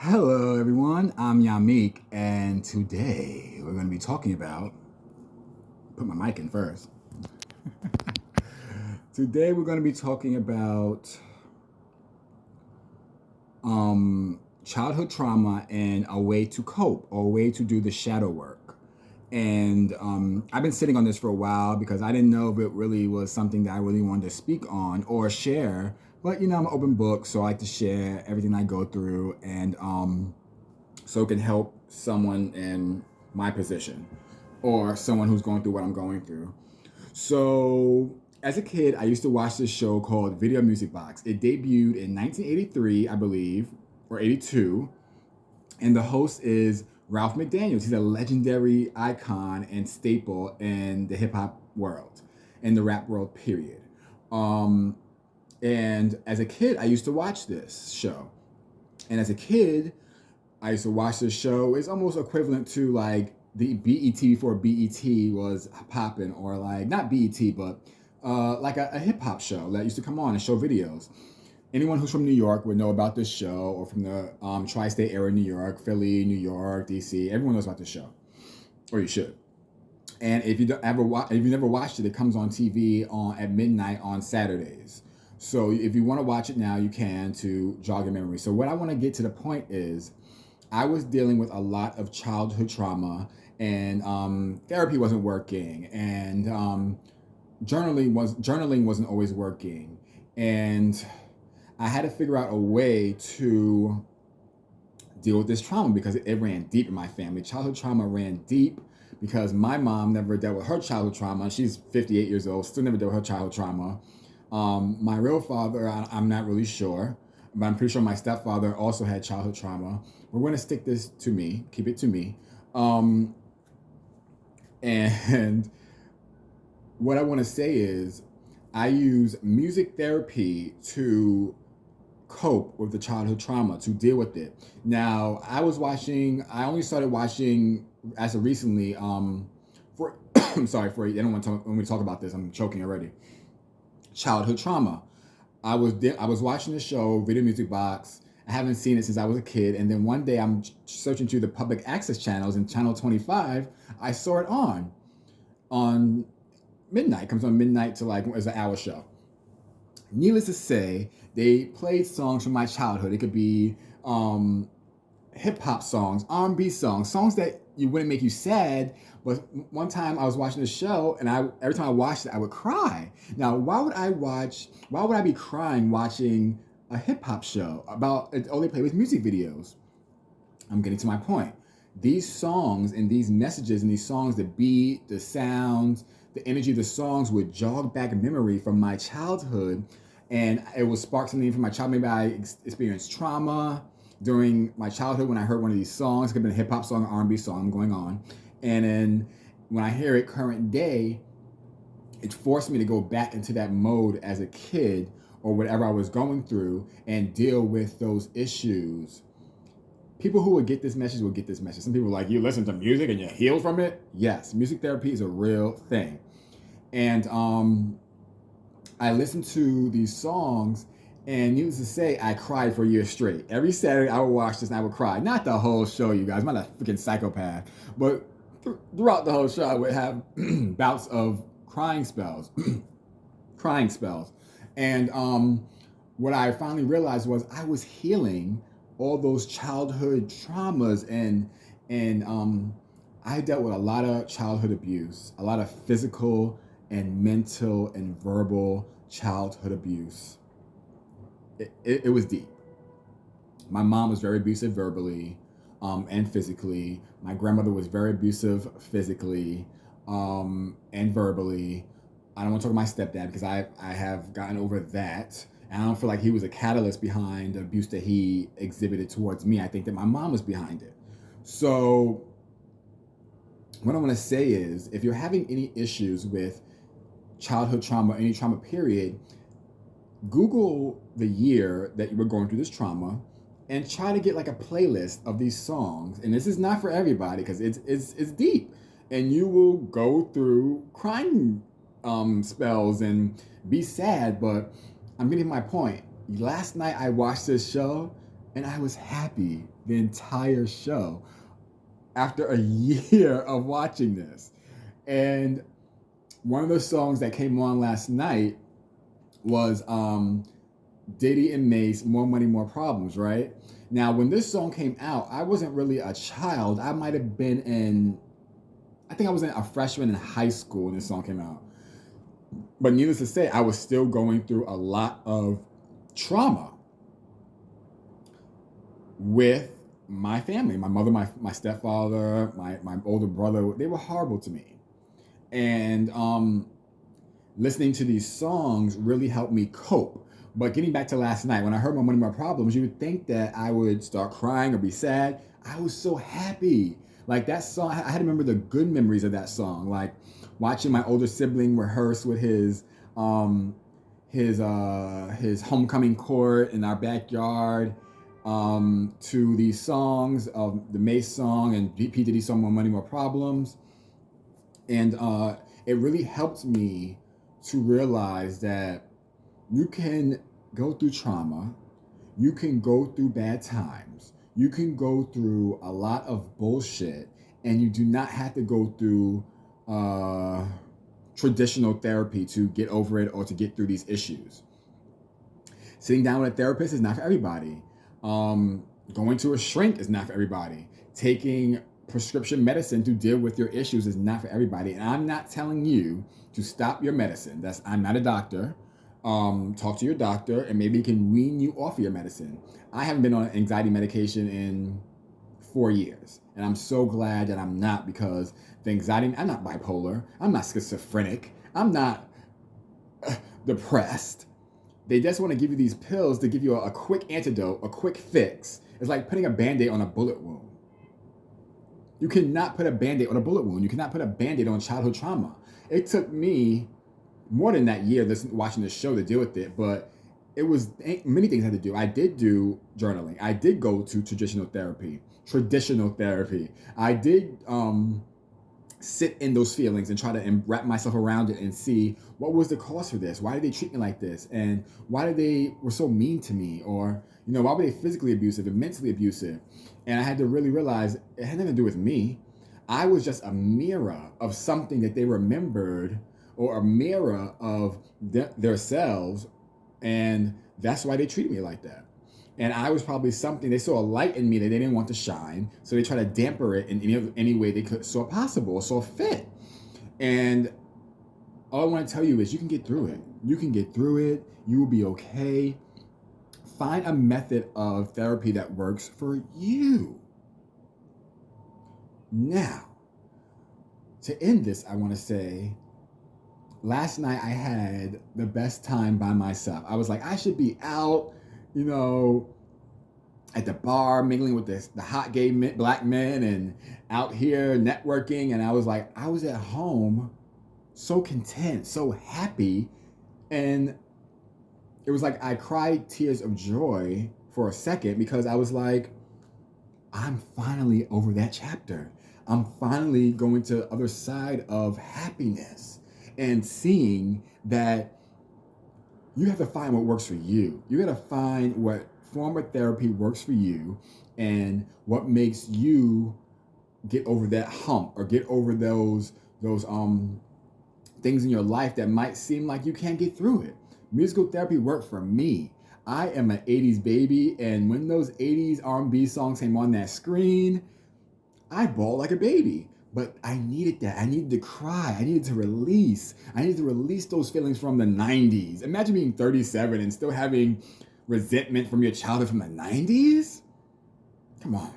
Hello, everyone. I'm Yamik, and today we're going to be talking about. Put my mic in first. Today we're going to be talking about childhood trauma and a way to cope or a way to do the shadow work. And I've been sitting on this for a while because I didn't know if it really was something that I really wanted to speak on or share. But I'm an open book, so I like to share everything I go through, and so it can help someone in my position or someone who's going through what I'm going through. So, as a kid, I used to watch this show called Video Music Box. It debuted in 1983, I believe, or 82, and the host is Ralph McDaniels. He's a legendary icon and staple in the hip hop world, in the rap world, period. Um, and as a kid, I used to watch this show. And as a kid, I used to watch this show. It's almost equivalent to like the BET before BET was popping, or like not BET, but like a hip hop show that used to come on and show videos. Anyone who's from New York would know about this show, or from the tri-state area, New York, Philly, New York, DC. Everyone knows about this show, or you should. And if you don't ever watch, if you never watched it, it comes on TV at midnight on Saturdays. So if you want to watch it now, you can, to jog your memory. So what I want to get to the point is, I was dealing with a lot of childhood trauma, and therapy wasn't working, and journaling wasn't always working, and I had to figure out a way to deal with this trauma because it ran deep in my family. Childhood trauma ran deep because my mom never dealt with her childhood trauma. She's 58 years old, still never dealt with her childhood trauma. My real father, I'm not really sure, but I'm pretty sure my stepfather also had childhood trauma. We're going to stick this to me, keep it to me. And what I want to say is, I use music therapy to cope with the childhood trauma, to deal with it. Now, I only started watching as of recently, for, I'm sorry, I don't want to when we talk about this, I'm choking already. Childhood trauma. I was watching the show Video Music Box. I haven't seen it since I was a kid, and then one day I'm searching through the public access channels, and channel 25, I saw it on midnight. It comes on midnight to like as an hour show. Needless to say, they played songs from my childhood. It could be hip hop songs, R&B songs, songs that you wouldn't make you sad. But one time I was watching the show, and every time I watched it, I would cry. Now, why would I be crying watching a hip hop show about it? All they play was music videos. I'm getting to my point. These songs and these messages and these songs, the beat, the sounds, the energy of the songs would jog back memory from my childhood, and it would spark something from my childhood. Maybe I experienced trauma during my childhood when I heard one of these songs. It could have been a hip hop song, an R&B song going on, and then when I hear it current day, it forced me to go back into that mode as a kid or whatever I was going through and deal with those issues. People who would get this message will get this message. Some people are like, you listen to music and you heal from it? Yes, music therapy is a real thing. And I listened to these songs, and needless to say, I cried for years straight. Every Saturday, I would watch this and I would cry. Not the whole show, you guys. I'm not a freaking psychopath. But throughout the whole show, I would have bouts of crying spells. Crying spells. And what I finally realized was I was healing all those childhood traumas, and I dealt with a lot of childhood abuse, a lot of physical and mental and verbal childhood abuse. It was deep. My mom was very abusive verbally, and physically. My grandmother was very abusive physically, and verbally. I don't want to talk about my stepdad because I have gotten over that. And I don't feel like he was a catalyst behind the abuse that he exhibited towards me. I think that my mom was behind it. So what I want to say is, if you're having any issues with childhood trauma, any trauma period, Google the year that you were going through this trauma and try to get like a playlist of these songs. And this is not for everybody because it's deep. And you will go through crying spells and be sad, but I'm getting my point. Last night I watched this show And I was happy the entire show after a year of watching this. And one of the songs that came on last night was Diddy and Mace, More Money, More Problems, right? Now, when this song came out, I wasn't really a child. I might have been I think I was a freshman in high school when this song came out. But needless to say, I was still going through a lot of trauma with my family. My mother, my stepfather, my older brother, they were horrible to me. And listening to these songs really helped me cope. But getting back to last night, when I heard More Money, More Problems, you would think that I would start crying or be sad. I was so happy. Like that song, I had to remember the good memories of that song. Like watching my older sibling rehearse with his homecoming court in our backyard, to these songs of the Mace song and P. Diddy song, More Money, More Problems. And it really helped me to realize that you can go through trauma, you can go through bad times, you can go through a lot of bullshit, and you do not have to go through traditional therapy to get over it or to get through these issues. Sitting down with a therapist is not for everybody. Going to a shrink is not for everybody. Taking prescription medicine to deal with your issues is not for everybody. And I'm not telling you to stop your medicine. I'm not a doctor. Talk to your doctor and maybe he can wean you off of your medicine. I haven't been on anxiety medication in 4 years. And I'm so glad that I'm not, because the anxiety, I'm not bipolar. I'm not schizophrenic. I'm not depressed. They just want to give you these pills to give you a quick antidote, a quick fix. It's like putting a Band-Aid on a bullet wound. You cannot put a Band-Aid on a bullet wound. You cannot put a Band-Aid on childhood trauma. It took me more than that year watching the show to deal with it, but it was many things I had to do. I did do journaling. I did go to traditional therapy. I did sit in those feelings and try to wrap myself around it and see what was the cause for this. Why did they treat me like this? And why did they were so mean to me? Or, why were they physically abusive and mentally abusive? And I had to really realize it had nothing to do with me. I was just a mirror of something that they remembered, or a mirror of their selves. And that's why they treated me like that. And I was probably something, they saw a light in me that they didn't want to shine. So they tried to damper it in any way they could, saw possible, saw fit. And all I want to tell you is you can get through it. You can get through it. You will be okay. Find a method of therapy that works for you. Now, to end this, I want to say, last night I had the best time by myself. I was like, I should be out, at the bar, mingling with the hot gay black men and out here networking. And I was like, I was at home so content, so happy. And it was like I cried tears of joy for a second, because I was like, I'm finally over that chapter. I'm finally going to the other side of happiness and seeing that you have to find what works for you. You got to find what form of therapy works for you and what makes you get over that hump or get over those things in your life that might seem like you can't get through it. Musical therapy worked for me. I am an 80s baby, and when those 80s R&B songs came on that screen, I bawled like a baby. But I needed that. I needed to cry. I needed to release. I needed to release those feelings from the 90s. Imagine being 37 and still having resentment from your childhood from the 90s. Come on.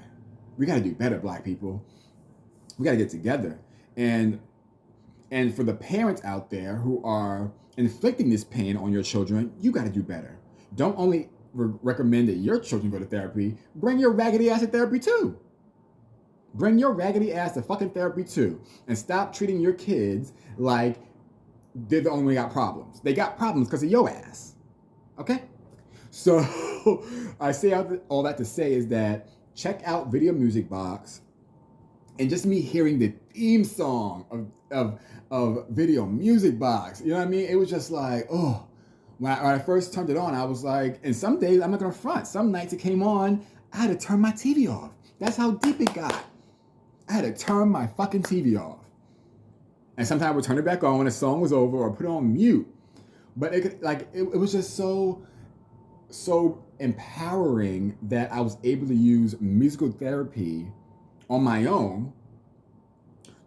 We got to do better, Black people. We got to get together. And for the parents out there who are inflicting this pain on your children, you got to do better. Don't only recommend that your children go to therapy, bring your raggedy ass to therapy too. Bring your raggedy ass to fucking therapy too. And stop treating your kids like they're the only one got problems. They got problems because of your ass. Okay? So I say all that to say is that check out Video Music Box, and just me hearing the theme song of Video Music Box, you know what I mean? It was just like, oh, when I first turned it on, I was like, and some days, I'm not gonna front, some nights it came on, I had to turn my TV off. That's how deep it got. I had to turn my fucking TV off. And sometimes I would turn it back on when the song was over or put it on mute. But it was just so empowering that I was able to use musical therapy on my own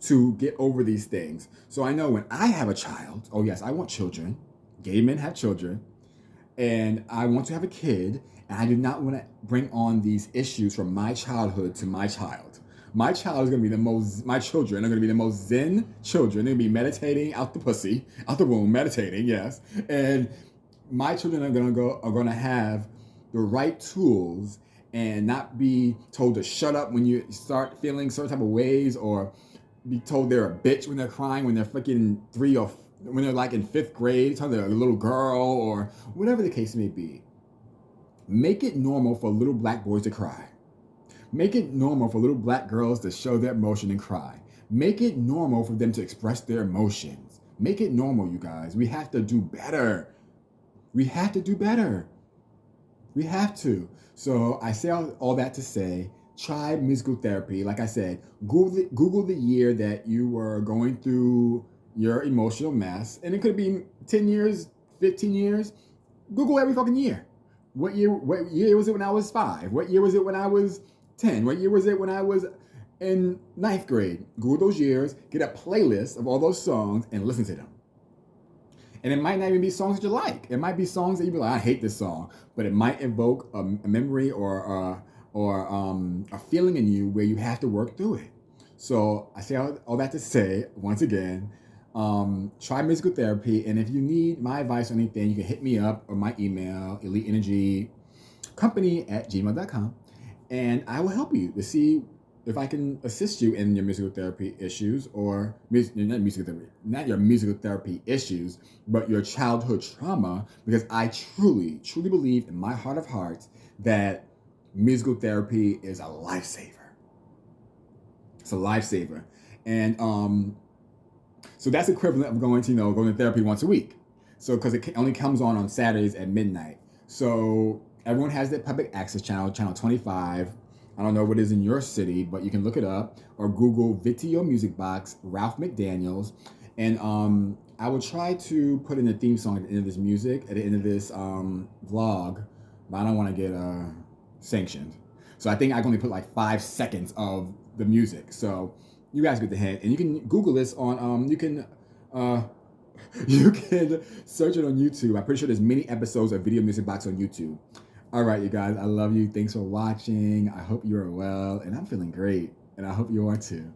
to get over these things. So I know when I have a child, oh yes, I want children. Gay men have children. And I want to have a kid, and I do not want to bring on these issues from my childhood to my child. My child is going to be my children are going to be the most zen children. They're going to be meditating out the pussy, out the womb, meditating, yes. And my children are going to have the right tools and not be told to shut up when you start feeling certain type of ways, or be told they're a bitch when they're crying, when they're freaking when they're like in 5th grade, telling they're a little girl, or whatever the case may be. Make it normal for little black boys to cry. Make it normal for little black girls to show their emotion and cry. Make it normal for them to express their emotions. Make it normal, you guys. We have to do better. We have to do better. We have to. So I say all that to say, try musical therapy. Like I said, Google the year that you were going through your emotional mess. And it could be 10 years, 15 years. Google every fucking year. What year was it when I was 5? What year was it when I was 10? What year was it when I was in 9th grade? Google those years, get a playlist of all those songs, and listen to them. And it might not even be songs that you like. It might be songs that you be like, I hate this song, but it might evoke a memory or a feeling in you where you have to work through it. So I say all that to say, once again, try musical therapy. And if you need my advice or anything, you can hit me up or my email, eliteenergycompany@gmail.com. And I will help you to see if I can assist you in your musical therapy issues, or not your musical therapy issues, but your childhood trauma, because I truly, truly believe in my heart of hearts that musical therapy is a lifesaver. It's a lifesaver. And so that's equivalent of going to therapy once a week. So because it only comes on Saturdays at midnight. So everyone has their public access channel 25. I don't know what it is in your city, but you can look it up or Google Video Music Box, Ralph McDaniels. And I will try to put in a theme song at the end of this vlog, but I don't want to get sanctioned. So I think I can only put like 5 seconds of the music. So you guys get the hint. And you can Google this on, you can search it on YouTube. I'm pretty sure there's many episodes of Video Music Box on YouTube. All right, you guys, I love you. Thanks for watching. I hope you are well, and I'm feeling great, and I hope you are too.